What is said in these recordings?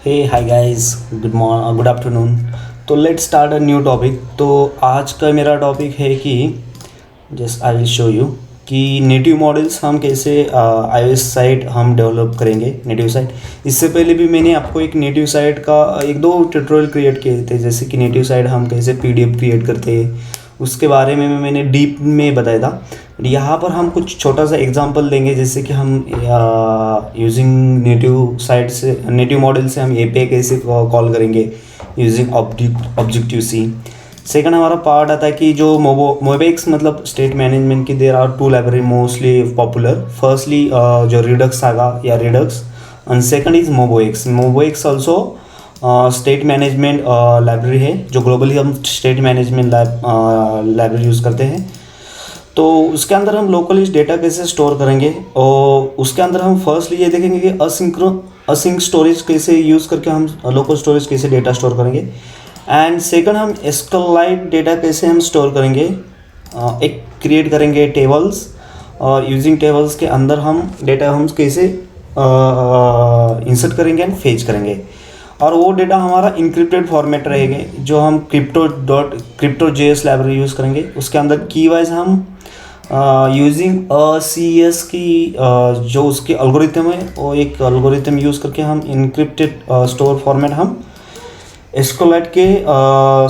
हे hi guys, good afternoon. तो let's start a new topic. तो आज का मेरा टॉपिक है कि just I will show you कि नेटिव मॉडल्स हम कैसे iOS साइट हम डेवलप करेंगे, नेटिव साइट। इससे पहले भी मैंने आपको एक नेटिव साइट का एक दो ट्यूटोरियल क्रिएट किए थे, जैसे कि नेटिव साइट हम कैसे PDF क्रिएट करते हैं, उसके बारे में मैंने डीप में बताया था। यहाँ पर हम कुछ छोटा सा एग्जांपल देंगे, जैसे कि हम यूजिंग नेटिव साइट से, नेटिव मॉडल से हम API कैसे कॉल करेंगे यूजिंग ऑब्जेक्टिव सी। सेकंड हमारा पार्ट आता है कि जो मोबेक्स मतलब स्टेट मैनेजमेंट की there are two library mostly popular. Firstly जो रिडक्स सागा या Redux, and second is MobX. MobX also state management library है, जो ग्लोबली हम स्टेट मैनेजमेंट लाइब्रेरी यूज़ करते हैं। तो उसके अंदर हम लोकली डेटा कैसे स्टोर करेंगे, और उसके अंदर हम फर्स्टली ये देखेंगे कि असिंक स्टोरेज कैसे यूज़ करके हम लोकल स्टोरेज कैसे डेटा स्टोर करेंगे। एंड सेकंड हम एसक्यूएलाइट डेटा कैसे हम स्टोर करेंगे, एक क्रिएट करेंगे टेबल्स, और यूजिंग टेबल्स के अंदर हम डेटा हम कैसे इंसर्ट करेंगे एंड फेच करेंगे। और वो डेटा हमारा इंक्रिप्टेड फॉर्मेट रहेगा, जो हम crypto.js लाइब्रेरी यूज़ करेंगे। उसके अंदर की वाइज हम यूजिंग CS की जो उसकी एल्गोरिथम है, वो एक एल्गोरिथम यूज़ करके हम इंक्रिप्टेड स्टोर फॉर्मेट हम एसक्यूएलाइट के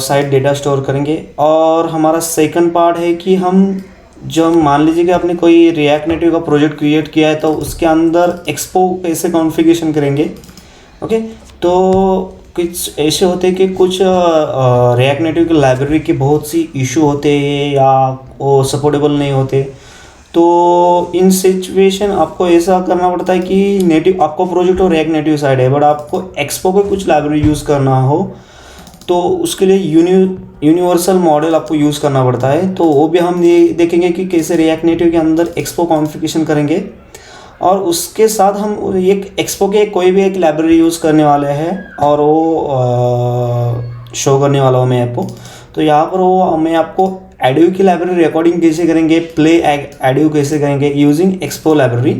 साइड डेटा स्टोर करेंगे। और हमारा सेकंड पार्ट है कि हम जो मान लीजिए कि आपने कोई रिएक्ट नेटिव का प्रोजेक्ट क्रिएट किया है, तो उसके अंदर एक्सपो कैसे कॉन्फ़िगरेशन करेंगे। ओके, तो कुछ ऐसे होते हैं कि कुछ रिएक्ट नेटिव की लाइब्रेरी के बहुत सी इशू होते हैं या वो सपोर्टेबल नहीं होते। तो इन सिचुएशन आपको ऐसा करना पड़ता है कि नेटिव आपको प्रोजेक्ट और रिएक्ट नेटिव साइड है, बट आपको एक्सपो पे कुछ लाइब्रेरी यूज़ करना हो, तो उसके लिए यूनिवर्सल मॉडल आपको यूज़ करना पड़ता है। तो वो भी हम ये देखेंगे कि कैसे रिएक्ट नेटिव के अंदर एक्सपो कॉन्फ़िगरेशन करेंगे, और उसके साथ हम एक एक्सपो के कोई भी एक लाइब्रेरी यूज़ करने वाले हैं, और वो शो करने वाला हूँ मैं आपको। तो यहाँ पर वो मैं आपको एडियो की लाइब्रेरी रिकॉर्डिंग कैसे करेंगे, प्ले एडियो कैसे करेंगे using expo library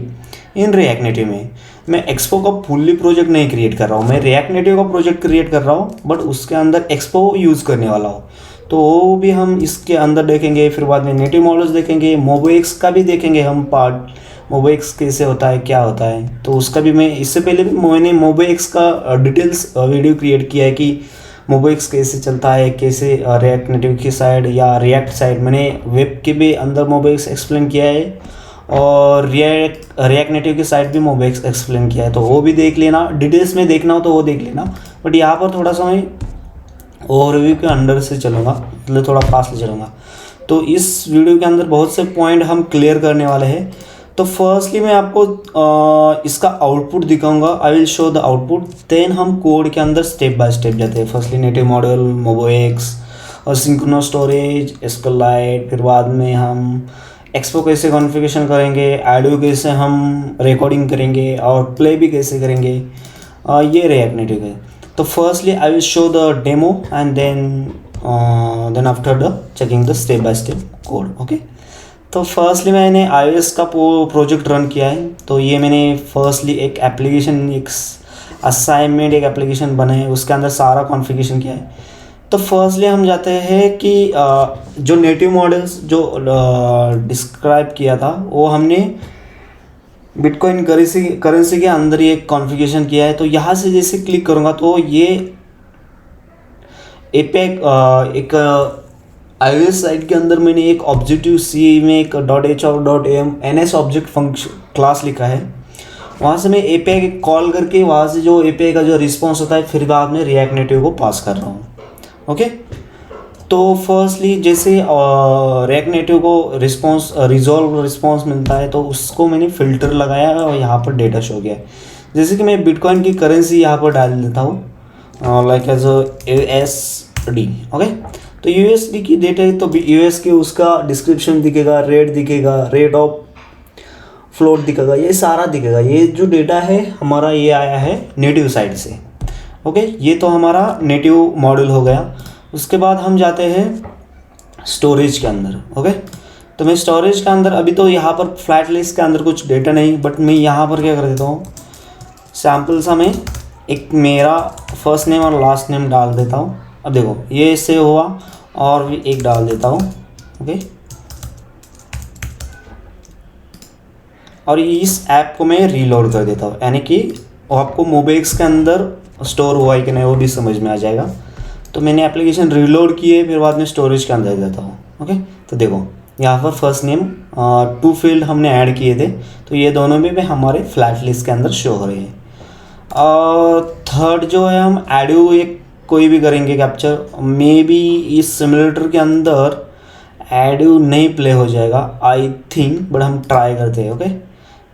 in React native में। मैं एक्सपो का फुल्ली प्रोजेक्ट नहीं क्रिएट कर रहा हूँ, मैं रिएक्ट नेटिव का प्रोजेक्ट क्रिएट कर रहा हूँ, बट उसके अंदर एक्सपो यूज़ करने वाला हूँ। तो वो भी हम इसके अंदर देखेंगे। फिर बाद में नेटिव मॉडल्स देखेंगे, मोबोएक्स का भी देखेंगे हम पार्ट, मोबोएक्स कैसे होता है, क्या होता है। तो उसका भी मैं इससे पहले भी मैंने मोबोएक्स का डिटेल्स वीडियो क्रिएट किया है कि मोबोएक्स कैसे चलता है, कैसे रिएक्ट नेटिव की साइड या रिएक्ट साइड, मैंने वेब के भी अंदर मोबोएक्स एक्सप्लेन किया है, और रिएक्ट नेटिव की साइड भी मोबोएक्स एक्सप्लेन किया है। तो वो भी देख लेना, डिटेल्स में देखना हो तो वो देख लेना। बट यहाँ पर थोड़ा सा मैं ओवरव्यू के अंडर से चलूँगा, मतलब थोड़ा फास्ट चलूँगा। तो इस वीडियो के अंदर बहुत से पॉइंट हम क्लियर करने वाले हैं। तो फर्स्टली मैं आपको इसका आउटपुट दिखाऊंगा, I will show the output, then हम कोड के अंदर स्टेप बाय स्टेप जाते हैं। फर्स्टली नेटिव मॉडल, मोबोएक्स और सिंक्रोनस स्टोरेज, एसक्यूएलाइट, फिर बाद में हम एक्सपो कैसे कॉन्फ़िगरेशन करेंगे, ऑडियो कैसे हम रिकॉर्डिंग करेंगे, और प्ले भी कैसे करेंगे, ये रिएक्ट नेटिव है। तो firstly I will show the demo and then after the checking the step by step code. Okay, तो फर्स्टली मैंने iOS का प्रोजेक्ट रन किया है। तो ये मैंने फर्स्टली एक एप्लीकेशन, एक असाइनमेंट, एक एप्लीकेशन बनाए, उसके अंदर सारा कॉन्फ़िगरेशन किया है। तो फर्स्टली हम जाते हैं कि जो नेटिव मॉडल्स जो डिस्क्राइब किया था, वो हमने बिटकॉइन करेंसी के अंदर ये कॉन्फ़िगरेशन किया है। तो यहाँ से जैसे क्लिक करूँगा तो ये एक iOS साइट के अंदर मैंने एक ऑब्जेक्टिव सी में एक .h और .am NS object function class लिखा है। वहाँ से मैं API कॉल करके वहाँ से जो API का जो रिस्पॉन्स होता है, फिर बाद में रिएक्ट नेटिव को पास कर रहा हूँ। ओके, तो फर्स्टली जैसे रिएक्ट नेटिव को रिजॉल्व रिस्पॉन्स मिलता है, तो उसको मैंने फ़िल्टर लगाया और यहाँ पर डेटा शो किया है। जैसे कि मैं बिटकॉइन की करेंसी यहाँ पर डाल देता हूँ, लाइक एज USD। ओके, तो USD की डेटा है, तो US के उसका डिस्क्रिप्शन दिखेगा, रेट ऑफ फ्लोट दिखेगा, ये सारा दिखेगा। ये जो डेटा है हमारा, ये आया है नेटिव साइड से। ओके, ये तो हमारा नेटिव मॉडल हो गया। उसके बाद हम जाते हैं स्टोरेज के अंदर। ओके, तो मैं स्टोरेज के अंदर अभी तो यहाँ पर फ्लैट लिस्ट के अंदर कुछ डेटा नहीं, बट मैं यहाँ पर क्या कर देता हूँ, सैम्पल सा मैं एक मेरा फर्स्ट नेम और लास्ट नेम डाल देता हूँ। अब देखो ये सेव हुआ, और भी एक डाल देता हूँ। ओके, और इस ऐप को मैं रीलोड कर देता हूँ, यानी कि वो आपको मोबाइल्स के अंदर स्टोर हुआ है कि नहीं वो भी समझ में आ जाएगा। तो मैंने एप्लीकेशन रीलोड किए, फिर बाद में स्टोरेज के अंदर देता हूँ। ओके, तो देखो यहाँ पर फर्स्ट नेम 2 फील्ड हमने ऐड किए थे, तो ये दोनों भी हमारे फ्लैट लिस्ट के अंदर शो हो रहे हैं। और थर्ड जो है, हम एडियो एक कोई भी करेंगे कैप्चर, मे बी इस सिमुलेटर के अंदर एडियो नहीं प्ले हो जाएगा आई थिंक, बट हम ट्राई करते हैं। ओके,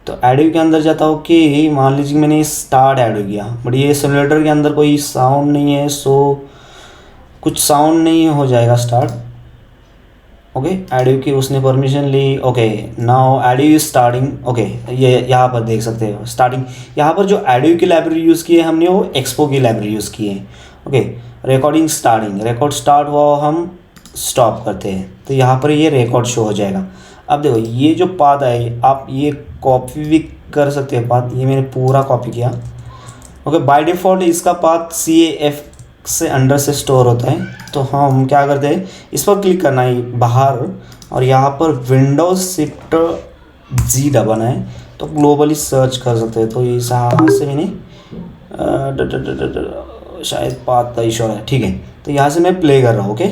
तो एडियो के अंदर जाता हूँ कि मान लीजिए मैंने स्टार्ट एडियो किया, बट ये सिमुलेटर के अंदर कोई साउंड नहीं है, सो कुछ साउंड नहीं हो जाएगा स्टार्ट। ओके, एडियो की उसने परमिशन ली। Okay, now audio is starting. Okay, ये यहाँ पर देख सकते हो स्टार्टिंग। यहाँ पर जो एडियो की लाइब्रेरी यूज़ की है हमने, वो एक्सपो की लाइब्रेरी यूज़ की है। Okay, recording starting, record start हुआ हम स्टॉप करते हैं, तो यहाँ पर ये रिकॉर्ड शो हो जाएगा। अब देखो ये जो पाथ है, आप ये कॉपी भी कर सकते हो पाथ, ये मैंने पूरा कॉपी किया। ओके, बाय डिफ़ॉल्ट इसका पाथ CAF से अंडर से स्टोर होता है, तो हम क्या करते हैं, इस पर क्लिक करना है बाहर, और यहाँ पर विंडोज शिफ्ट G दबाना है, तो ग्लोबली सर्च कर सकते हैं। तो इस यहाँ से मैंने शायद पाथ का इशू है, ठीक है, तो यहाँ से मैं प्ले कर रहा हूँ। ओके,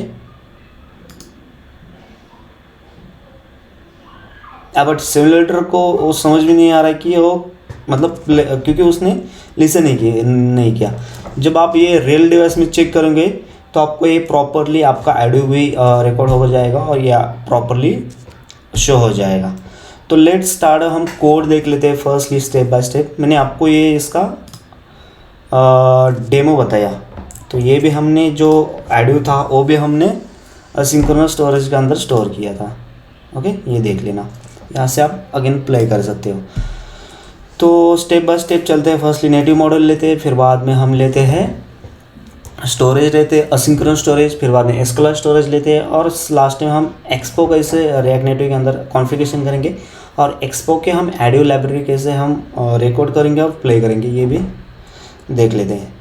बट सिमुलेटर को वो समझ में नहीं आ रहा है कि वो मतलब क्योंकि उसने लिसन नहीं किया। जब आप ये रियल डिवाइस में चेक करेंगे तो आपको ये प्रॉपरली आपका ऑडियो भी रिकॉर्ड हो जाएगा और ये प्रॉपरली शो हो जाएगा। तो लेट स्टार्ट, हम कोड देख लेते हैं फर्स्टली स्टेप बाय स्टेप। मैंने आपको ये इसका डेमो बताया, तो ये भी हमने जो ऑडियो था वो भी हमने असिंक्रोनस स्टोरेज के अंदर स्टोर किया था। ओके, ये देख लेना, यहाँ से आप अगेन प्ले कर सकते हो। तो स्टेप बाय स्टेप चलते हैं। फर्स्टली नेटिव मॉडल लेते हैं, फिर बाद में हम लेते हैं स्टोरेज लेते हैं असिंक्रोनस स्टोरेज, फिर बाद में एसक्यूएल स्टोरेज लेते हैं, और लास्ट में हम एक्सपो कैसे रिएक्ट नेटिव के अंदर कॉन्फ़िगरेशन करेंगे, और एक्सपो के हम ऑडियो लाइब्रेरी कैसे हम रिकॉर्ड करेंगे और प्ले करेंगे, ये भी देख लेते हैं।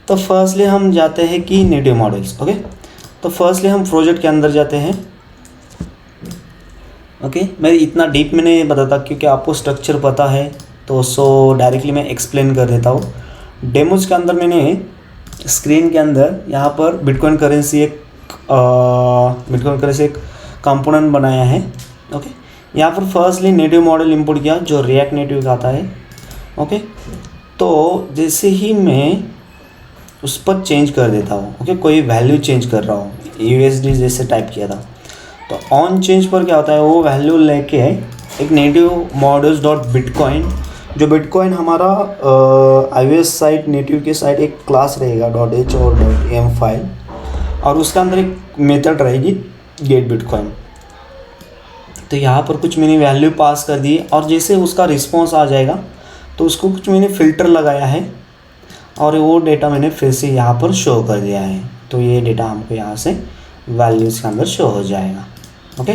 तो फर्स्टली हम जाते हैं कि नेटिव मॉडल्स। ओके, तो फर्स्टली हम प्रोजेक्ट के अंदर जाते हैं। ओके, मैं इतना डीप में नहीं बताता क्योंकि आपको स्ट्रक्चर पता है, तो सो डायरेक्टली मैं एक्सप्लेन कर देता हूँ। डेमोज के अंदर मैंने स्क्रीन के अंदर यहाँ पर बिटकॉइन करेंसी एक कंपोनेंट बनाया है। ओके, यहाँ पर फर्स्टली नेटिव मॉडल इंपोर्ट किया जो रिएक्ट नेटिव का आता है। ओके, तो जैसे ही मैं उस पर चेंज कर देता हूँ, ओके, कोई वैल्यू चेंज कर रहा हूँ, USD जैसे टाइप किया था, तो ऑन चेंज पर क्या होता है, वो वैल्यू लेके एक नेटिव मॉडल्स डॉट बिटकॉइन, जो बिटकॉइन हमारा iOS साइट नेटिव के साइट एक क्लास रहेगा .h और .m फाइल, और उसके अंदर एक मेथड रहेगी गेट बिटकॉइन। तो यहाँ पर कुछ मैंने वैल्यू पास कर दी, और जैसे उसका रिस्पॉन्स आ जाएगा तो उसको कुछ मैंने फ़िल्टर लगाया है, और वो डेटा मैंने फिर से यहाँ पर शो कर दिया है। तो ये डेटा हमको यहाँ से वैल्यूज़ के अंदर शो हो जाएगा। ओके,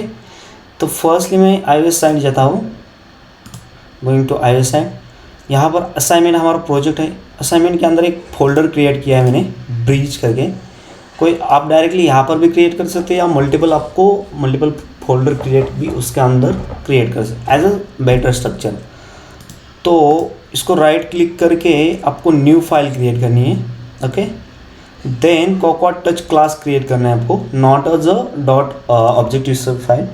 तो फर्स्टली मैं iOS साइट जाता हूँ, गोइंग टू iOS साइट। यहाँ पर असाइनमेंट हमारा प्रोजेक्ट है। असाइनमेंट के अंदर एक फोल्डर क्रिएट किया है मैंने ब्रीज करके। कोई आप डायरेक्टली यहाँ पर भी क्रिएट कर सकते हैं, या मल्टीपल फोल्डर क्रिएट भी उसके अंदर क्रिएट कर सकते एज अ बेटर स्ट्रक्चर। तो इसको राइट क्लिक करके आपको न्यू फाइल क्रिएट करनी है। Okay, then cocoa touch class create करना है आपको, not as a dot objective file.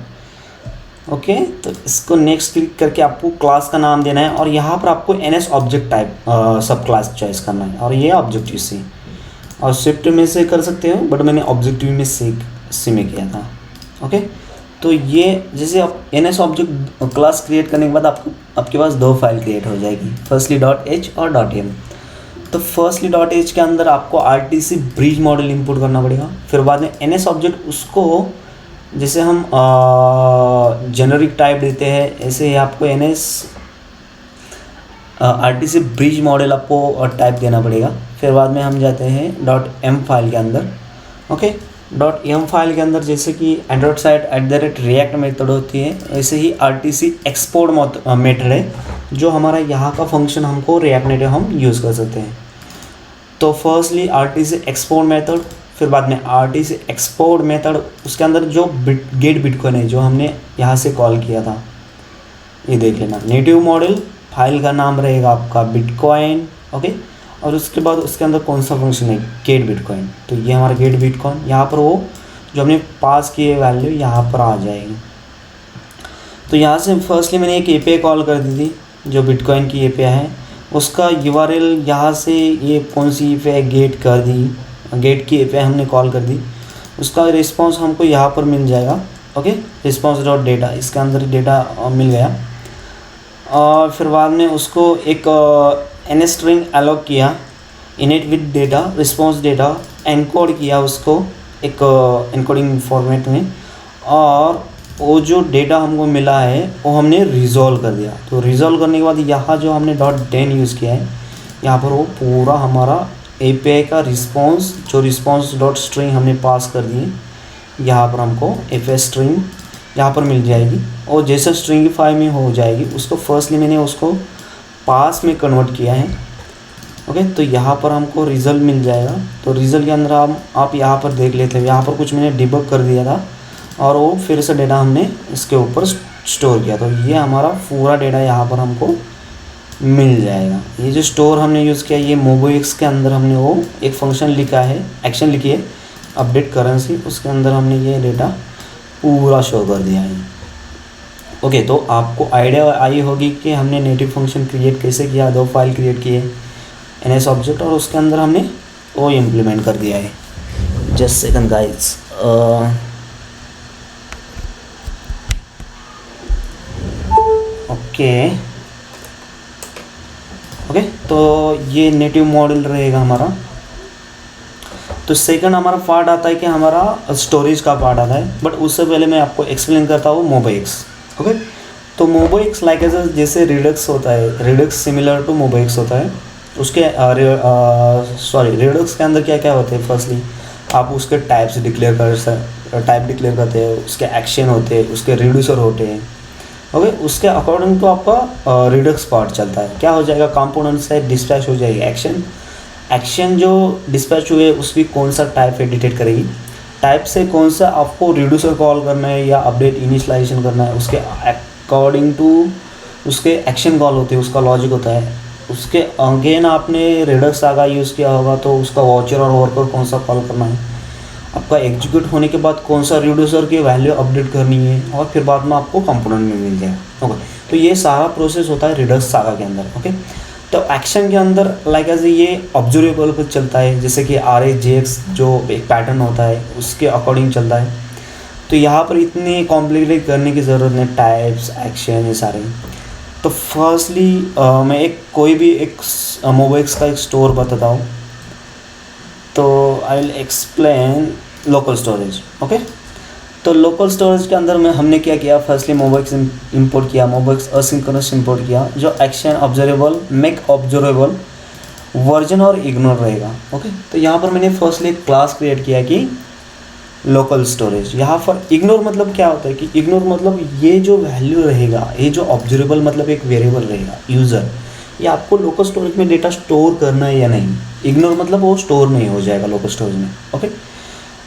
Okay, तो इसको नेक्स्ट क्लिक करके आपको क्लास का नाम देना है, और यहाँ पर आपको NS ऑब्जेक्ट टाइप सब क्लास चॉइस करना है, और ये ऑब्जेक्टिव सी, और स्विफ्ट में से कर सकते हो, बट मैंने ऑब्जेक्टिव में सी में किया था। ओके, तो ये जैसे आप NS ऑब्जेक्ट क्लास क्रिएट करने के बाद आपके पास 2 फाइल क्रिएट हो जाएगी, फर्स्टली .h और .m। तो फर्स्टली .h के अंदर आपको RTC ब्रिज मॉडल इंपोर्ट करना पड़ेगा, फिर बाद में NS ऑब्जेक्ट उसको जैसे हम जेनरिक टाइप देते हैं, ऐसे ही आपको NS RTC ब्रिज मॉडल आपको टाइप देना पड़ेगा। फिर बाद में हम जाते हैं .m फाइल के अंदर। ओके, .m फाइल के अंदर जैसे कि एंड्रॉयड साइट @react मेथड होती है, वैसे ही RTC एक्सपोर्ट मेथड है, जो हमारा यहाँ का फंक्शन हमको रिएक्ट नेटिव हम यूज़ कर सकते हैं। तो फर्स्टली RTC एक्सपोर्ट मेथड, फिर बाद में RTC एक्सपोर्ट मेथड, उसके अंदर जो गेट बिटकॉइन है जो हमने यहाँ से कॉल किया था, ये देख लेना। नेटिव मॉडल, फाइल का नाम रहेगा आपका बिटकॉइन, ओके। और उसके बाद उसके अंदर कौन सा फंक्शन है, गेट बिटकॉइन। तो ये हमारा गेट बिटकॉइन, यहाँ पर वो जो हमने पास किए वैल्यू यहाँ पर आ जाएगी। तो यहाँ से फर्स्टली मैंने एक API कॉल कर दी थी जो बिटकॉइन की API है, उसका URL यहाँ से ये कौन सी API गेट कर दी, गेट की API हमने कॉल कर दी, उसका रिस्पॉन्स हमको यहाँ पर मिल जाएगा, ओके। रिस्पॉन्स डॉट डेटा, इसके अंदर डेटा मिल गया। और फिर बाद में उसको एक एन स्ट्रिंग अलॉग किया, init with data, response data encode किया उसको एक एनकोडिंग फॉर्मेट में, और वो जो डेटा हमको मिला है वो हमने रिजॉल्व कर दिया। तो रिजॉल्व करने के बाद यहाँ जो हमने .den यूज़ किया है, यहाँ पर वो पूरा हमारा API का रिस्पॉन्स, जो रिस्पॉन्स डॉट स्ट्रिंग हमने पास कर दिए, यहाँ पर हमको API स्ट्रिंग यहाँ पर मिल जाएगी। और जैसे स्ट्रिंगिफाई में हो जाएगी उसको फर्स्टली मैंने उसको पास में कन्वर्ट किया है, ओके। तो यहाँ पर हमको रिज़ल्ट मिल जाएगा। तो रिज़ल्ट के अंदर आप यहाँ पर देख लेते हैं, यहाँ पर कुछ मैंने डिबग कर दिया था और वो फिर से डेटा हमने इसके ऊपर स्टोर किया। तो ये हमारा पूरा डेटा यहाँ पर हमको मिल जाएगा। ये जो स्टोर हमने यूज़ किया, ये MobiX के अंदर हमने वो एक फंक्शन लिखा है, एक्शन लिखी है अपडेट करेंसी, उसके अंदर हमने ये डेटा पूरा शो कर दिया है, ओके। तो आपको आइडिया आई होगी कि हमने नेटिव फंक्शन क्रिएट कैसे किया, 2 फाइल क्रिएट किए NS ऑब्जेक्ट, और उसके अंदर हमने वो इम्प्लीमेंट कर दिया है। Just second guys, okay. तो ये नेटिव मॉडल रहेगा हमारा। तो सेकंड हमारा पार्ट आता है कि हमारा स्टोरेज का पार्ट आता है, बट उससे पहले मैं आपको एक्सप्लेन करता हूँ MobiX, ओके। तो MobiX लाइक एज जैसे रिडक्स होता है, रिडक्स सिमिलर टू MobiX होता है। उसके रिडक्स के अंदर क्या क्या होते हैं, फर्स्टली आप उसके टाइप्स डिक्लेयर करते हैं, उसके एक्शन होते हैं, उसके रिड्यूसर होते हैं, ओके। उसके अकॉर्डिंग तो आपका रिडक्स पार्ट चलता है। क्या हो जाएगा, कंपोनेंट से डिस्पैच हो जाएगी एक्शन जो डिस्पैच हुए उसकी कौन सा टाइप है डिटेक्ट करेगी, टाइप से कौन सा आपको रिड्यूसर कॉल करना है या अपडेट इनिशियलाइजेशन करना है, उसके अकॉर्डिंग टू उसके एक्शन कॉल होते हैं, उसका लॉजिक होता है। उसके अगेन आपने रिडक्स सागा यूज़ किया होगा, तो उसका वॉचर और वर्कर कौन सा कॉल करना है, आपका एग्जीक्यूट होने के बाद कौन सा रिड्यूसर की वैल्यू अपडेट करनी है, और फिर बाद में आपको कंपोनेंट में मिल जाएगा, ओके। तो ये सारा प्रोसेस होता है रिडक्स सागा के अंदर, ओके। तो एक्शन के अंदर लाइक एज ये ऑब्जर्वेबल पर चलता है, जैसे कि RAJX जो एक पैटर्न होता है उसके अकॉर्डिंग चलता है। तो यहाँ पर इतनी कॉम्प्लिकेटेड करने की ज़रूरत नहीं, टाइप्स एक्शन ये सारे। तो फर्स्टली मैं कोई भी एक MobiX का एक स्टोर बताता हूँ। तो I will explain local storage, okay. तो लोकल स्टोरेज के अंदर में हमने क्या किया, फर्स्टली MobiX इंपोर्ट किया, MobiX असिंक्रोनस इंपोर्ट किया, जो action observable, make observable, version और इग्नोर रहेगा, ओके। तो यहाँ पर मैंने फर्स्टली एक क्लास क्रिएट किया कि लोकल स्टोरेज। यहाँ पर इग्नोर मतलब क्या होता है कि इग्नोर मतलब ये जो वैल्यू रहेगा, ये जो ऑब्जर्वेबल मतलब एक वेरिएबल रहेगा यूज़र, ये आपको लोकल स्टोरेज में डेटा स्टोर करना है या नहीं। इग्नोर मतलब वो स्टोर नहीं हो जाएगा लोकल स्टोरेज में, ओके।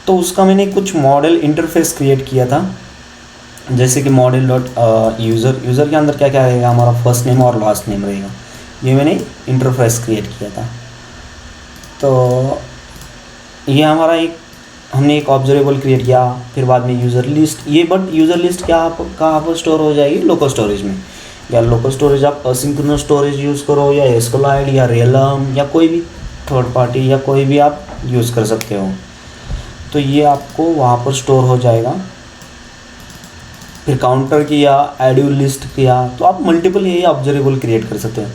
तो उसका मैंने कुछ मॉडल इंटरफेस क्रिएट किया था, जैसे कि मॉडल डॉट यूज़र के अंदर क्या क्या रहेगा, हमारा फर्स्ट नेम और लास्ट नेम रहेगा, ये मैंने इंटरफेस क्रिएट किया था। तो ये हमारा हमने एक ऑब्जर्वेबल क्रिएट किया, फिर बाद में यूज़र लिस्ट, ये बट यूज़र लिस्ट कहाँ पर स्टोर हो जाएगी, लोकल स्टोरेज में। या लोकल स्टोरेज आप असिंक्रोनस स्टोरेज यूज़ करो, या एस्क्लाइड या रेलम या कोई भी थर्ड पार्टी या कोई भी आप यूज़ कर सकते हो। तो ये आपको वहाँ पर स्टोर हो जाएगा। फिर काउंटर किया, एडियो लिस्ट किया, तो आप मल्टीपल ये ऑब्जर्वेबल क्रिएट कर सकते हो।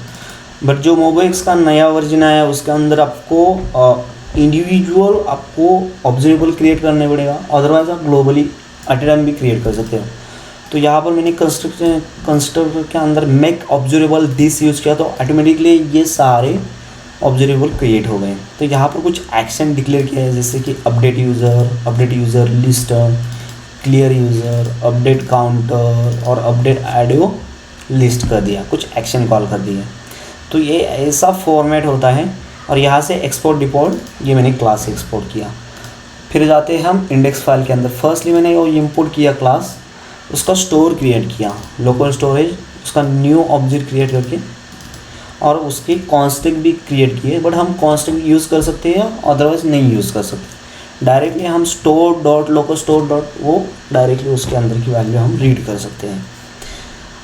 बट जो MobiX का नया वर्जन आया उसके अंदर आपको इंडिविजुअल आपको ऑब्जर्वेबल क्रिएट करने पड़ेगा, अदरवाइज आप ग्लोबली एट ए टाइम भी क्रिएट कर सकते हो। तो यहाँ पर मैंने कंस्ट्रक्टर के अंदर मेक ऑब्जर्वेबल दिस यूज़ किया, तो ऑटोमेटिकली ये सारे ऑब्जर्वेबल क्रिएट हो गए। तो यहाँ पर कुछ एक्शन डिक्लेयर किया है, जैसे कि update user list, clear user, update counter और अपडेट एडियो लिस्ट कर दिया, कुछ एक्शन कॉल कर दिए। तो ये ऐसा फॉर्मेट होता है, और यहाँ से एक्सपोर्ट डिपोर्ट ये मैंने क्लास से एक्सपोर्ट किया। फिर जाते हैं हम इंडेक्स फाइल के अंदर। फर्स्टली मैंने वो इंपोर्ट किया क्लास, उसका स्टोर क्रिएट किया, लोकल स्टोरेज, उसका न्यू ऑब्जेक्ट क्रिएट करके और उसकी कॉन्स्टेंट भी क्रिएट किए। बट हम कॉन्स्टेंट यूज़ कर सकते हैं, अदरवाइज नहीं यूज़ कर सकते। डायरेक्टली हम store dot local store dot वो डायरेक्टली उसके अंदर की वैल्यू हम रीड कर सकते हैं।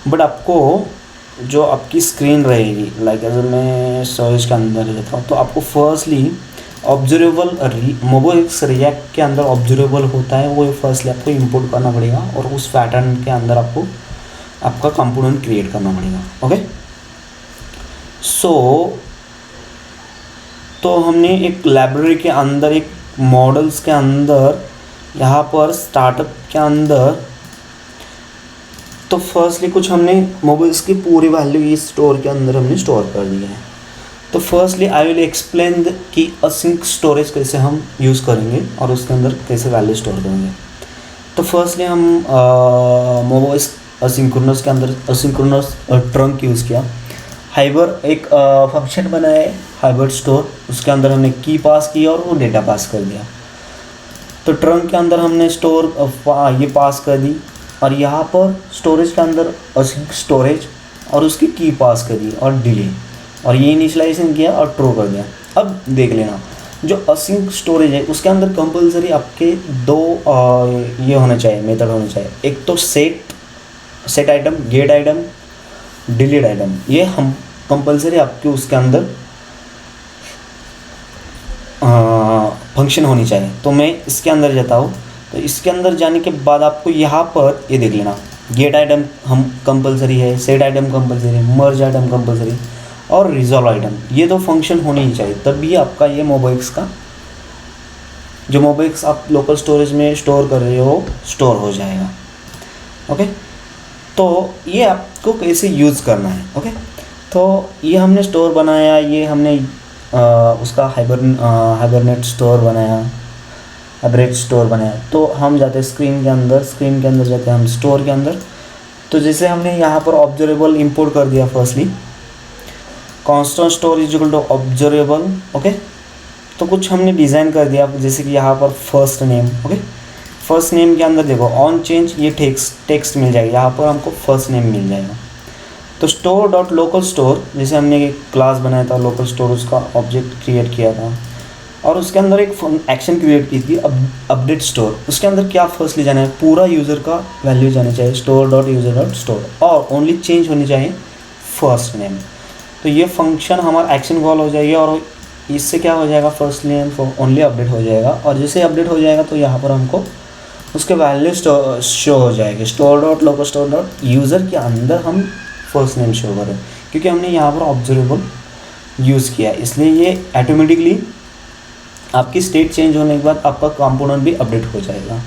बट आपको जो आपकी स्क्रीन रहेगी, लाइक अगर मैं स्टोरेज के अंदर लेता हूँ, तो आपको फर्स्टली ऑब्जर्वेबल मोबाइल्स रिएक्ट के अंदर ऑब्जर्वेबल होता है, वो फर्स्टली आपको इंपोर्ट करना पड़ेगा और उस पैटर्न के अंदर आपको आपका कंपोनेंट क्रिएट करना पड़ेगा। ओके, सो तो हमने एक लाइब्रेरी के अंदर, एक मॉडल्स के अंदर, यहाँ पर स्टार्टअप के अंदर, तो फर्स्टली कुछ हमने मोबाइल्स की पूरी वैल्यू इस स्टोर के अंदर हमने स्टोर कर दिया है। तो फर्स्टली आई विल एक्सप्लेन कि असिंक स्टोरेज कैसे हम यूज़ करेंगे और उसके अंदर कैसे वैल्यू स्टोर करेंगे। तो फर्स्टली हम मोबाइल्स असिंक्रोनस के अंदर असिंक्रोनस ट्रंक यूज़ किया। हाइबर एक फंक्शन बनाया है, हाइबर स्टोर, उसके अंदर हमने की पास किया और वो डेटा पास कर दिया। तो ट्रंक के अंदर हमने स्टोर ये पास कर दी और यहाँ पर स्टोरेज के अंदर असिंक स्टोरेज और उसकी की पास कर दी और डिले, और ये इनिशियलाइजेशन किया और ट्रू कर दिया। अब देख लेना, जो असिंक स्टोरेज है उसके अंदर कंपलसरी आपके दो ये होने चाहिए, मेथड होने चाहिए। एक तो set item, gate item, delete item, ये हम कंपलसरी आपके उसके अंदर फंक्शन होनी चाहिए। तो मैं इसके अंदर जाता हूँ। तो इसके अंदर जाने के बाद आपको यहाँ पर ये देख लेना, गेट आइटम हम कंपलसरी है, सेट आइटम कंपलसरी है, मर्ज आइटम कंपलसरी और रिजॉल्व आइटम, ये तो फंक्शन होनी ही चाहिए, तभी आपका ये मोबाइल्स का जो मोबाइल्स आप लोकल स्टोरेज में स्टोर कर रहे हो स्टोर हो जाएगा। ओके, तो ये आपको कैसे यूज़ करना है। ओके, तो ये हमने स्टोर बनाया, ये हमने उसका हाइबरनेट स्टोर बनाया, हाइब्रिड स्टोर बनाया। तो हम जाते हैं स्क्रीन के अंदर जाते हैं हम स्टोर के अंदर। तो जैसे हमने यहाँ पर ऑब्जर्वेबल इंपोर्ट कर दिया, firstly constant store is equal to observable. Okay, तो कुछ हमने डिज़ाइन कर दिया, जैसे कि यहाँ पर first name. Okay, first name के अंदर देखो ऑन चेंज ये टेक्स्ट मिल जाएगा, यहाँ पर हमको फर्स्ट नेम मिल जाएगा। तो स्टोर डॉट लोकल स्टोर, जैसे हमने एक क्लास बनाया था लोकल स्टोर, उसका ऑब्जेक्ट क्रिएट किया था और उसके अंदर एक एक्शन क्रिएट की थी अपडेट स्टोर। उसके अंदर क्या फर्स्टली जाना है, पूरा यूज़र का वैल्यू जाना चाहिए, store dot user dot store, और ओनली चेंज होनी चाहिए फर्स्ट नेम। तो ये फंक्शन हमारा एक्शन कॉल हो जाएगी और इससे क्या हो जाएगा, फर्स्ट नेम ओनली अपडेट हो जाएगा। और जैसे अपडेट हो जाएगा तो यहाँ पर हमको उसके वैल्यू शो हो जाएगी, store dot local store dot user के अंदर हम फर्स्ट नेम शो करें, क्योंकि हमने यहाँ पर ऑब्जर्वेबल यूज़ किया है, इसलिए ये ऑटोमेटिकली आपकी स्टेट चेंज होने के बाद आपका कंपोनेंट भी अपडेट हो जाएगा।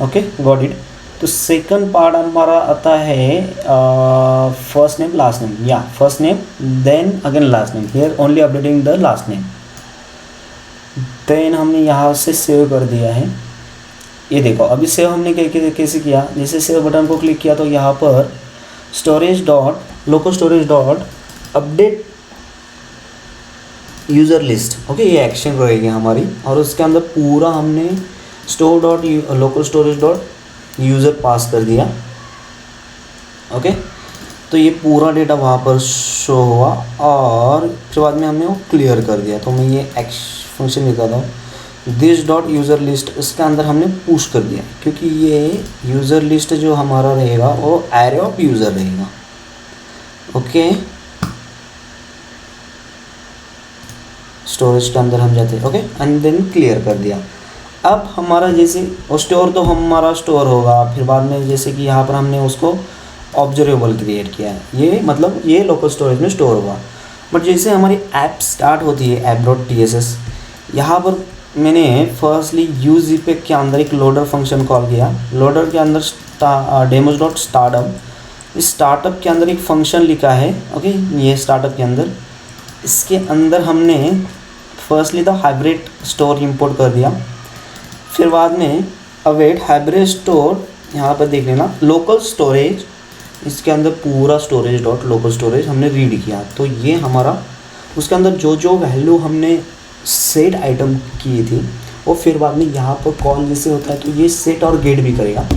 Okay, got it. तो सेकंड पार्ट हमारा आता है फर्स्ट नेम लास्ट नेम, या first name then again last name, here only updating the last name. Then हमने यहाँ से सेव कर दिया है, ये देखो अभी सेव हमने कैसे किया, जैसे सेव बटन को क्लिक किया तो यहाँ पर storage dot local storage dot update user list. Okay, ये एक्शन रहेगी हमारी, और उसके अंदर पूरा हमने store dot local storage dot user pass कर दिया। ओके, तो ये पूरा डेटा वहाँ पर शो हुआ और फिर बाद में हमने वो क्लियर कर दिया। तो मैं ये फंक्शन निकाला हूँ, दिस डॉट यूज़र लिस्ट, इसके अंदर हमने पुश कर दिया, क्योंकि ये यूज़र लिस्ट जो हमारा रहेगा वो एरे ऑफ यूज़र रहेगा। ओके, स्टोरेज के अंदर हम जाते हैं। ओके, एंड देन क्लियर कर दिया। अब हमारा जैसे स्टोर तो हमारा स्टोर होगा, फिर बाद में जैसे कि यहाँ पर हमने उसको ऑब्जर्वेबल क्रिएट किया है, ये मतलब ये लोकल स्टोरेज में स्टोर हुआ। बट जैसे हमारी ऐप स्टार्ट होती है ऐप डॉट TSS, यहाँ पर मैंने फर्स्टली यूज पैक के अंदर एक लोडर फंक्शन कॉल किया। लोडर के अंदर डेमोज डॉट स्टार्टअप, इस स्टार्टअप के अंदर एक फंक्शन लिखा है। ओके, ये स्टार्टअप के अंदर, इसके अंदर हमने फर्स्टली तो हाइब्रिड स्टोर इंपोर्ट कर दिया, फिर बाद में अवेट हाइब्रिड स्टोर, यहाँ पर देख लेना लोकल स्टोरेज, इसके अंदर पूरा स्टोरेज डॉट लोकल स्टोरेज हमने रीड किया। तो ये हमारा उसके अंदर जो जो वैल्यू हमने सेट आइटम की थी वो फिर बाद में यहाँ पर कॉल जैसे होता है तो ये सेट और गेट भी करेगा,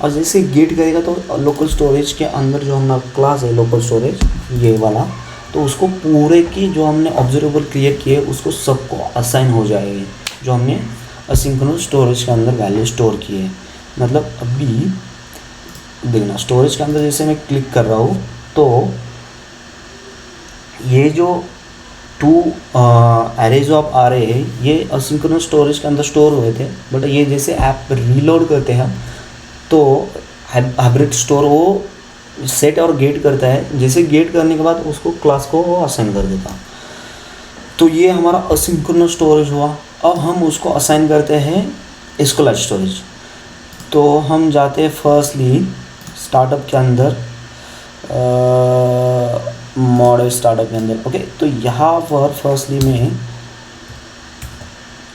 और जैसे गेट करेगा तो लोकल स्टोरेज के अंदर जो हमारा क्लास है लोकल स्टोरेज ये वाला, तो उसको पूरे की जो हमने ऑब्जर्वेबल क्रिएट किए उसको सबको असाइन हो जाएगी जो हमने असिंक्रोनस स्टोरेज के अंदर वैल्यू स्टोर की है। मतलब अभी देखना स्टोरेज के अंदर जैसे मैं क्लिक कर रहा हूँ तो ये जो 2 एरेज ऑफ आ रहे हैं ये असिंक्रोनस स्टोरेज के अंदर स्टोर हुए थे, बट ये जैसे ऐप रीलोड करते हैं तो हाइब्रिड स्टोर वो सेट और गेट करता है, जैसे गेट करने के बाद उसको क्लास को वो असाइन कर देता। तो ये हमारा असिंक्रोनस स्टोरेज हुआ। अब हम उसको असाइन करते हैं एस्केलाइट स्टोरेज। तो हम जाते हैं फर्स्टली स्टार्टअप के अंदर, मॉडल स्टार्टअप के अंदर। ओके, तो यहाँ पर फर्स्टली में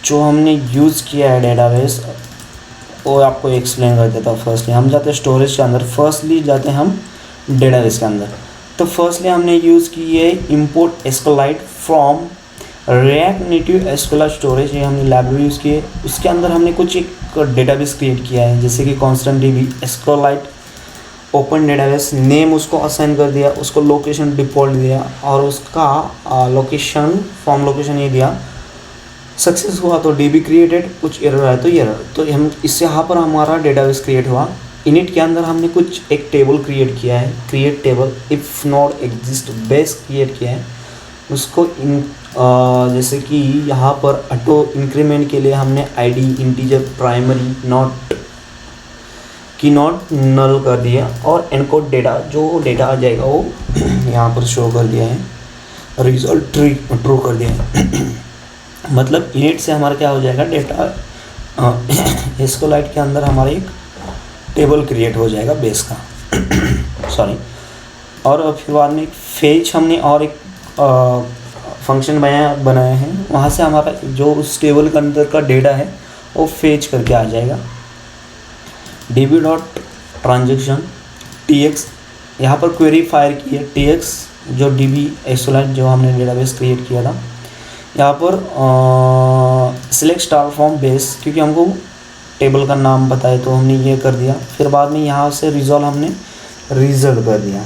जो हमने यूज़ किया है डेटाबेस वो आपको एक्सप्लेन कर देता हूँ। फर्स्टली हम जाते हैं स्टोरेज के अंदर, फर्स्टली जाते हैं हम डेटाबेस के अंदर। तो फर्स्टली हमने यूज़ की है import SQLite from React Native SQLite storage, ये हमने लाइब्रेरी यूज़ की है। उसके अंदर हमने कुछ एक डेटाबेस क्रिएट किया है जैसे कि constant DB SQLite open database, name उसको असाइन कर दिया, उसको लोकेशन डिफॉल्ट दिया और उसका लोकेशन फॉर्म लोकेशन ये दिया। सक्सेस हुआ तो डीबी क्रिएटेड, कुछ एरर आया तो एरर। तो हम इससे यहाँ पर हमारा डेटाबेस क्रिएट हुआ। इनिट के अंदर हमने कुछ एक टेबल क्रिएट किया है, create table if not exist base create किया है उसको जैसे कि यहाँ पर ऑटो इंक्रीमेंट के लिए हमने आईडी इंटीजर प्राइमरी नॉट की नॉट नल कर दिया, और एनकोड डेटा जो डेटा आ जाएगा वो यहाँ पर शो कर दिया है, रिजल्ट ट्रू कर दिया है। मतलब इनिट से हमारा क्या हो जाएगा डेटा एस्केलाइट के अंदर हमारा एक टेबल क्रिएट हो जाएगा बेस का सॉरी। और फिर बाद में फेच हमने और एक फंक्शन बनाया है, वहाँ से हमारा जो उस टेबल के अंदर का डेटा है वो फेच करके आ जाएगा। db डॉट ट्रांजेक्शन tx, यहाँ पर क्वेरी फायर की है tx जो db एस्केलाइट जो हमने डेटाबेस क्रिएट किया था। यहाँ पर सिलेक्ट स्टार फॉर्म बेस, क्योंकि हमको टेबल का नाम पता है तो हमने ये कर दिया। फिर बाद में यहाँ से रिजॉल्व हमने रिजल्ट कर दिया,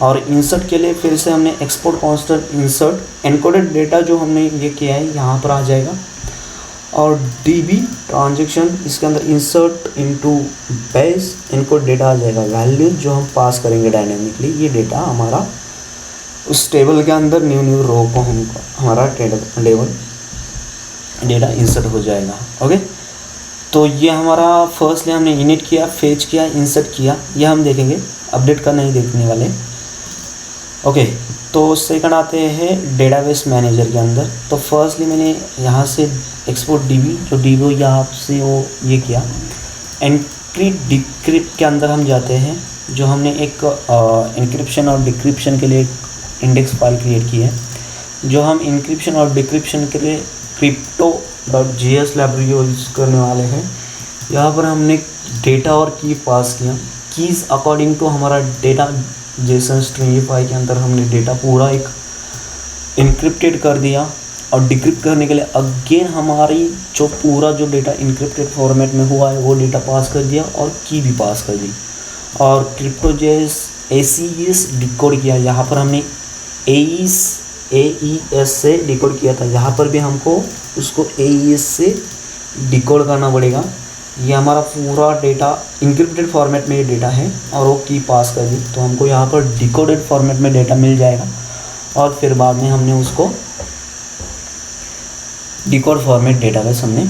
और इंसर्ट के लिए फिर से हमने export constant insert encoded data जो हमने ये किया है यहाँ पर आ जाएगा। और db ट्रांजेक्शन इसके अंदर insert into base encode data आ जाएगा, वैल्यू जो हम पास करेंगे डायनेमिकली ये डेटा हमारा उस टेबल के अंदर न्यू रो को हमको हमारा टेबल डेटा इंसर्ट हो जाएगा। ओके, तो ये हमारा फर्स्टली हमने इनिट किया, फेच किया, इंसर्ट किया, ये हम देखेंगे, अपडेट का नहीं देखने वाले। ओके, तो सेकंड आते हैं डेटाबेस मैनेजर के अंदर। तो फर्स्टली मैंने यहाँ से एक्सपोर्ट डीबी जो डीबी यहाँ से वो ये किया, एनक्रिप्ट डिक्रिप्ट के अंदर हम जाते हैं, जो हमने एक इंक्रिप्शन और डिक्रिप्शन के लिए इंडेक्स फाइल क्रिएट की है। जो हम इंक्रिप्शन और डिक्रिप्शन के लिए crypto.js लाइब्रेरी यूज़ करने वाले हैं। यहाँ पर हमने डेटा और की पास किया, कीज़ अकॉर्डिंग टू हमारा डेटा जेसन स्ट्रिंगिफाई के अंदर हमने डेटा पूरा एक इनक्रिप्टेड कर दिया, और डिक्रिप्ट करने के लिए अगेन हमारी जो पूरा जो डेटा इनक्रिप्टेड फॉर्मेट में हुआ है वो डेटा पास कर दिया और की भी पास कर दी। और crypto.js AES डिकोड किया, यहाँ पर हमने AES से डिकोड किया था, यहाँ पर भी हमको उसको AES से डिकोड करना पड़ेगा। ये हमारा पूरा डेटा इनक्रिप्टेड फॉर्मेट में ये डेटा है और वो की पास कर दी, तो हमको यहाँ पर डिकोडेड फॉर्मेट में डेटा मिल जाएगा, और फिर बाद में हमने उसको डिकोड फॉर्मेट डेटाबेस हमने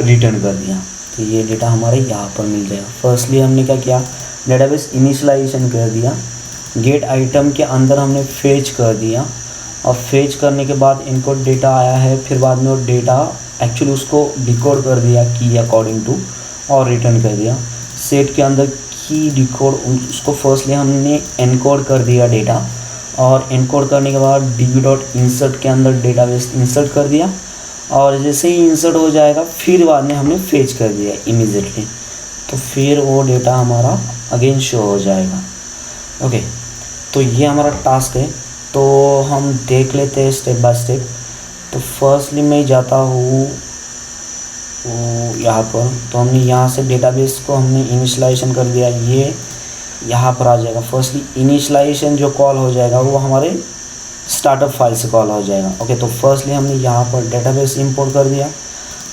रिटर्न कर दिया। तो ये डेटा हमारे यहाँ पर मिल जाएगा। फर्स्टली हमने क्या किया, डेटाबेस इनिशियलाइजेशन कर दिया, गेट आइटम के अंदर हमने फेच कर दिया, और फेच करने के बाद इनकोड डेटा आया है, फिर बाद में वो डेटा एक्चुअली उसको डिकोड कर दिया की अकॉर्डिंग टू और रिटर्न कर दिया। सेट के अंदर की डिकोड उसको फर्स्टली हमने एनकोड कर दिया डेटा, और एनकोड करने के बाद db.insert के अंदर डेटाबेस इंसर्ट कर दिया, और जैसे ही इंसर्ट हो जाएगा फिर बाद में हमने फेच कर दिया इमीडिएटली, तो फिर वो डेटा हमारा अगेन शो हो जाएगा। ओके, तो ये हमारा टास्क है। तो हम देख लेते हैं स्टेप बाय स्टेप। तो फर्स्टली मैं जाता हूँ यहाँ पर, तो हमने यहाँ से डेटाबेस को हमने इनिशियलाइजेशन कर दिया, ये यहाँ पर आ जाएगा। फर्स्टली इनिशियलाइजेशन जो कॉल हो जाएगा वो हमारे स्टार्टअप फाइल से कॉल हो जाएगा। ओके, तो फर्स्टली हमने यहाँ पर डेटाबेस इंपोर्ट कर दिया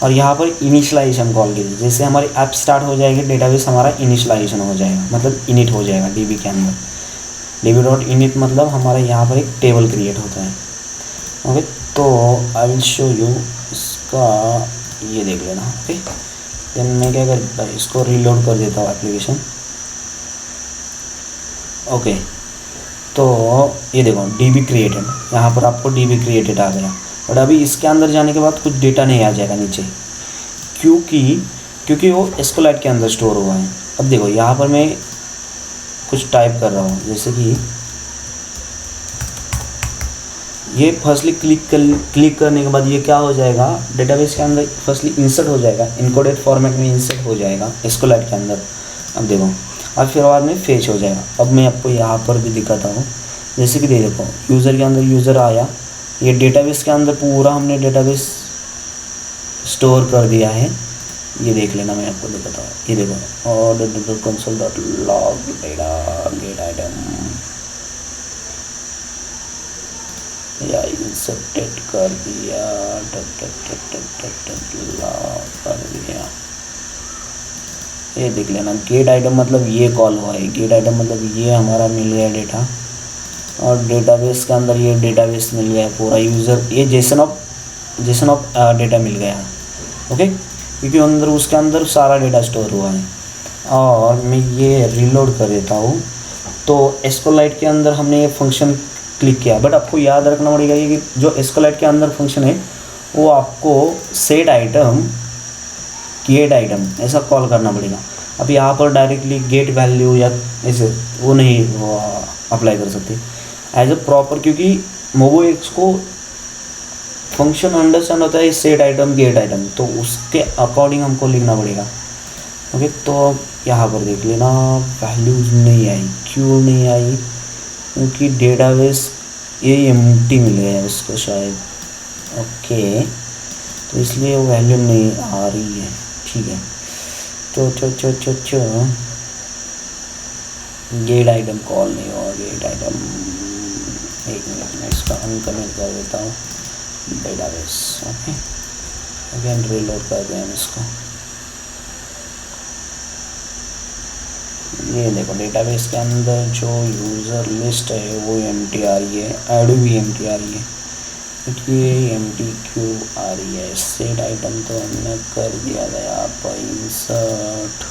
और यहाँ पर इनिशियलाइजेशन कॉल की, जैसे हमारी ऐप स्टार्ट हो जाएगी डेटाबेस हमारा इनिशियलाइजेशन हो जाएगा, मतलब इनिट हो जाएगा डीबी के अंदर। डीबी डॉट इनिट मतलब हमारा यहाँ पर एक टेबल क्रिएट होता है। ओके, तो आई विल शो यू इसका, ये देख लेना। ओके, देन मैं क्या करता हूँ, इसको रीलोड कर देता हूँ एप्लीकेशन। ओके, तो ये देखो डीबी क्रिएटेड, यहाँ पर आपको डीबी क्रिएटेड आ गया। बट अभी इसके अंदर जाने के बाद कुछ डेटा नहीं आ जाएगा नीचे, क्योंकि वो एस्कोलाइट के अंदर स्टोर हुआ है। अब देखो यहाँ पर मैं कुछ टाइप कर रहा हूँ, जैसे कि ये फर्स्टली क्लिक करने के बाद ये क्या हो जाएगा, डेटाबेस के अंदर फर्स्टली इंसर्ट हो जाएगा, इनकोडेड फॉर्मेट में इंसर्ट हो जाएगा एस्कोलाइट के अंदर। अब देखो, और फिर बाद में फेच हो जाएगा। अब मैं आपको यहाँ पर भी दिखाता हूँ, जैसे कि देखो यूज़र के अंदर यूज़र आया, ये डेटाबेस के अंदर पूरा हमने डेटाबेस स्टोर कर दिया है। ये देख लेना, मैं आपको दिखाता हूँ। ये देखो और console dot log data gate item या इंसर्टेड कर दिया, लॉग कर दिया। ये देख लेना, गेट आइटम मतलब ये कॉल हुआ है, गेट आइटम मतलब ये हमारा मिल गया डेटा, और डेटाबेस के अंदर ये डेटाबेस मिल गया पूरा यूज़र, ये जेसन ऑफ डेटा मिल गया। ओके, क्योंकि अंदर उसके अंदर सारा डेटा स्टोर हुआ है। और मैं ये रीलोड कर देता हूँ। तो एस्कोलाइट के अंदर हमने ये फंक्शन क्लिक किया, बट आपको याद रखना पड़ेगा कि जो एस्कोलाइट के अंदर फंक्शन है वो आपको सेट आइटम गेट आइटम ऐसा कॉल करना पड़ेगा। अब यहाँ पर डायरेक्टली गेट वैल्यू या ऐसे वो नहीं अप्लाई कर सकते एज अ प्रॉपर, क्योंकि मोबो एक्स को फंक्शन अंडरस्टैंड होता है सेट आइटम गेट आइटम, तो उसके अकॉर्डिंग हमको लिखना पड़ेगा। ओके, तो यहाँ पर देख लेना वैल्यूज नहीं आई, क्यों नहीं आई, क्योंकि डेटाबेस ये एम्प्टी मिल गया उसको शायद। ओके, तो इसलिए वो वैल्यू नहीं आ रही है। ठीक है, तो गेट आइटम कॉल नहीं हुआ, गेट आइटम, एक मिनट में इसका अनकमेंट कर देता हूँ डेटाबेस। ओके, अगेन रीलोड कर दें हम इसको। ये देखो डेटाबेस के अंदर जो यूज़र लिस्ट है वो एम्प्टी आ रही है, ऐड भी एम्प्टी आ रही है, ये एम्प्टी क्यों आ रही है। सेट आइटम तो हमने कर दिया गया, आप इंसर्ट,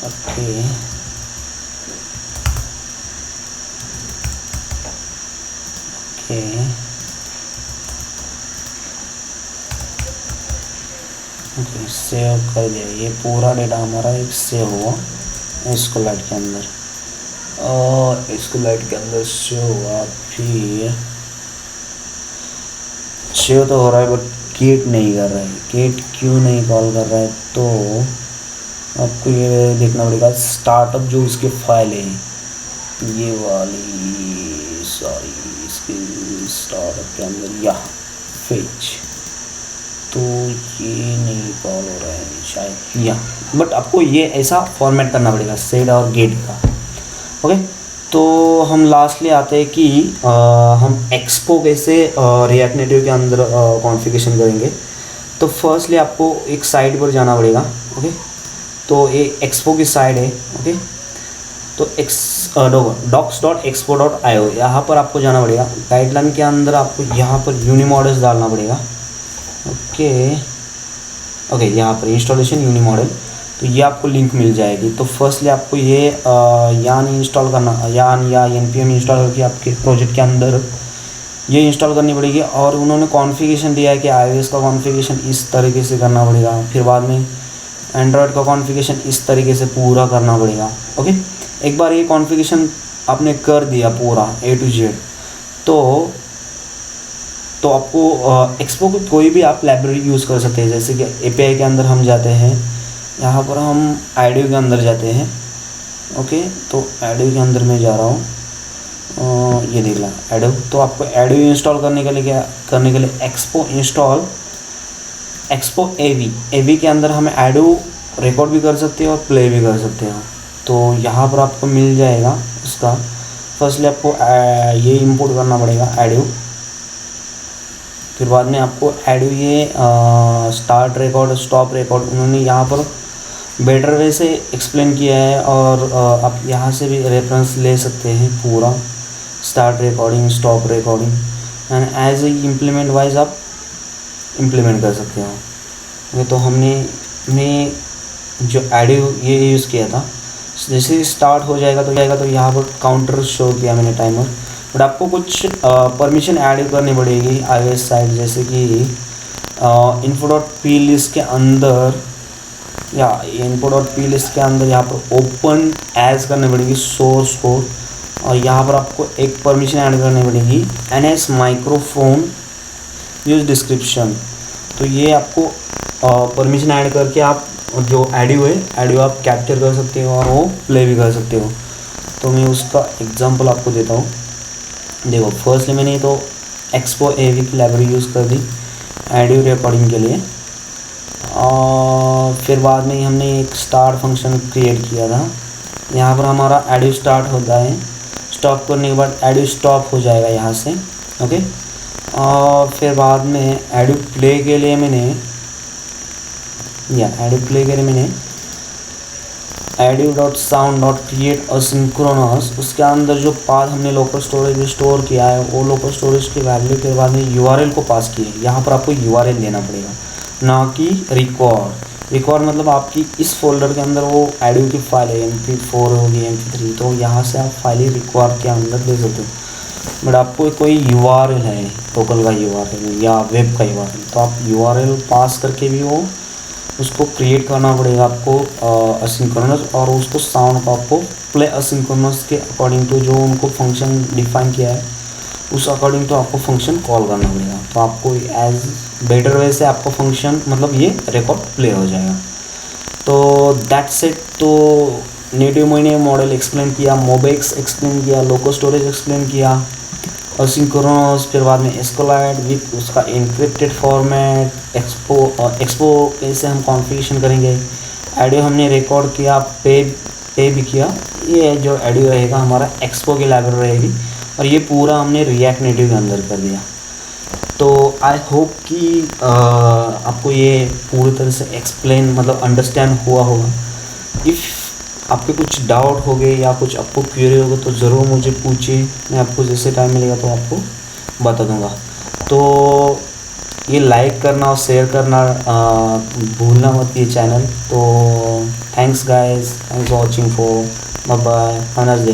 ओके, ओके सेव कर दिया। ये पूरा डेटा हमारा एक सेव हुआ एस्कोलाइट के अंदर, और एस्कोलाइट के अंदर सेव हुआ, फिर सेव तो हो रहा है बट गेट नहीं कर रहा है। गेट क्यों नहीं कॉल कर रहा है, तो आपको ये देखना पड़ेगा स्टार्टअप जो इसके फाइल है ये वाली, सॉरी इसके स्टार्टअप के अंदर या फेच, तो ये नहीं कॉल हो रहा है शायद, या बट आपको ये ऐसा फॉर्मेट करना पड़ेगा सेट और गेट का। ओके, तो हम लास्टली आते हैं कि हम एक्सपो कैसे रिएक्ट नेटिव के अंदर कॉन्फ़िगरेशन करेंगे। तो फर्स्टली आपको एक साइट पर जाना पड़ेगा। ओके, तो ये एक्सपो की साइट है। ओके, तो docs.expo.io यहाँ पर आपको जाना पड़ेगा। गाइडलाइन के अंदर आपको यहाँ पर यूनिमॉडल्स डालना पड़ेगा। ओके, यहाँ पर इंस्टॉलेशन यूनिमॉडल, तो ये आपको लिंक मिल जाएगी। तो फर्स्टली आपको ये यान इंस्टॉल करना, यान या npm इंस्टॉल करके आपके प्रोजेक्ट के अंदर ये इंस्टॉल करनी पड़ेगी। और उन्होंने कॉन्फ़िगरेशन दिया है कि iOS का कॉन्फ़िगरेशन इस तरीके से करना पड़ेगा, फिर बाद में एंड्रॉयड का कॉन्फ़िगरेशन इस तरीके से पूरा करना पड़ेगा। ओके, एक बार ये कॉन्फ़िगरेशन आपने कर दिया पूरा A to Z, तो आपको एक्सपो को कोई भी आप लाइब्रेरी यूज़ कर सकते हैं। जैसे कि API के अंदर हम जाते हैं, यहाँ पर हम एडियो के अंदर जाते हैं। ओके, तो एडियो के अंदर मैं जा रहा हूँ। ये देख ला एडियो। तो आपको एडियो इंस्टॉल करने के लिए क्या करने के लिए एक्सपो एवी के अंदर हम एडियो रिकॉर्ड भी कर सकते हैं और प्ले भी कर सकते हैं। तो यहाँ पर आपको मिल जाएगा उसका। फर्स्टली आपको ये इंपोर्ट करना पड़ेगा एडियो। फिर बाद में आपको एडियो ये स्टार्ट रिकॉर्ड स्टॉप रिकॉर्ड उन्होंने यहाँ पर बेटर वे से एक्सप्लेन किया है, और आप यहाँ से भी रेफरेंस ले सकते हैं पूरा start recording stop recording, and as a implement wise आप इम्प्लीमेंट कर सकते हो। ओके, तो हमने जो एडियो ये यूज़ किया था, जैसे ही स्टार्ट हो जाएगा तो यहाँ पर काउंटर शो किया मैंने टाइमर। बट आपको कुछ परमिशन ऐड करनी पड़ेगी iOS साइड, जैसे कि info डॉट पी लिस्ट के अंदर या info डॉट पी लिस्ट के अंदर यहाँ पर ओपन एज करनी पड़ेगी सोर्स को, और यहाँ पर आपको एक परमिशन ऐड करनी पड़ेगी NS माइक्रोफोन यूज डिस्क्रिप्शन। तो ये आपको परमिशन ऐड करके आप जो ऑडियो आप कैप्चर कर सकते हो और वो प्ले भी कर सकते हो। तो मैं उसका एग्जांपल आपको देता हूँ। देखो, फर्स्टली मैंने तो एक्सपो एवी की लाइब्रेरी यूज़ कर दी ऑडियो रिकॉर्डिंग के लिए, और फिर बाद में हमने एक स्टार्ट फंक्शन क्रिएट किया था। यहाँ पर हमारा ऑडियो स्टार्ट होता है, स्टॉप करने के बाद ऑडियो स्टॉप हो जाएगा यहाँ से। ओके, और फिर बाद में ऑडियो प्ले के लिए मैंने audio dot sound dot create asynchronous, उसके अंदर जो पाथ हमने लोकल स्टोरेज में स्टोर किया है वो लोकल स्टोरेज की वैल्यू के बाद में URL को पास किए। यहाँ पर आपको URL देना पड़ेगा, ना कि रिकॉर्ड मतलब आपकी इस फोल्डर के अंदर वो ऑडियो की फाइल है, MP4 होगी MP3, तो यहाँ से आप फाइल रिकॉर्ड के अंदर दे सकते हो। बट आपको कोई URL है, लोकल का URL या वेब का URL, तो आप URL पास करके भी वो उसको क्रिएट करना पड़ेगा आपको असिंक्रोनस, और उसको साउंड को आपको प्ले असिंक्रोनस के अकॉर्डिंग टू जो उनको फंक्शन डिफाइन किया है उस अकॉर्डिंग तो आपको फंक्शन कॉल करना पड़ेगा। तो आपको एज बेटर वे से आपको फंक्शन मतलब ये रिकॉर्ड प्ले हो जाएगा। तो दैट्स इट। तो नेटिव मैंने मॉडल एक्सप्लेन किया, मोबेक्स एक्सप्लेन किया, लोकल स्टोरेज एक्सप्लेन किया, असिंक्रोनस, फिर बाद में एस्केलाइट विथ उसका इनक्रिप्टेड फॉर्मेट, एक्सपो कैसे हम कॉन्फ़िगरेशन करेंगे, ऑडियो हमने रिकॉर्ड किया, पे भी किया। ये जो ऑडियो रहेगा हमारा एक्सपो की लाइब्रेरी रहेगी, और ये पूरा हमने रिएक्ट नेटिव के अंदर कर दिया। तो आई होप कि आपको ये पूरी तरह से एक्सप्लेन मतलब अंडरस्टैंड हुआ होगा। इफ़ आपके कुछ डाउट हो गए या कुछ आपको क्वेरी होगा तो ज़रूर मुझे पूछिए, मैं आपको जैसे टाइम मिलेगा तो आपको बता दूंगा। तो ये लाइक करना और शेयर करना भूलना मत ये चैनल। तो thanks guys, thanks for watching, bye bye, have a nice day.